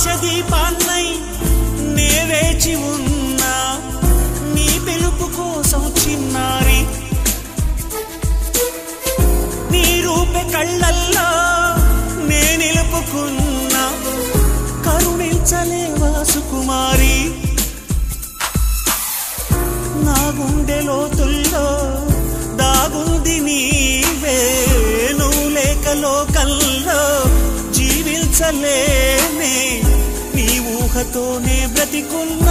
ఆశ దీపాన్నై నే వేచి ఉన్నా నీ పిలుపు కోసం చిన్నారి నీ రూపే కళ్ళల్లో నే నిలుపుకున్నా కరుణించలేవా సుకుమారి నా గుండె లోతుల్లో దాగుంది నీవే నువ్వు లేక లోకల్లో జీవించలేనే నీ ఊహతోనే బ్రతికున్నా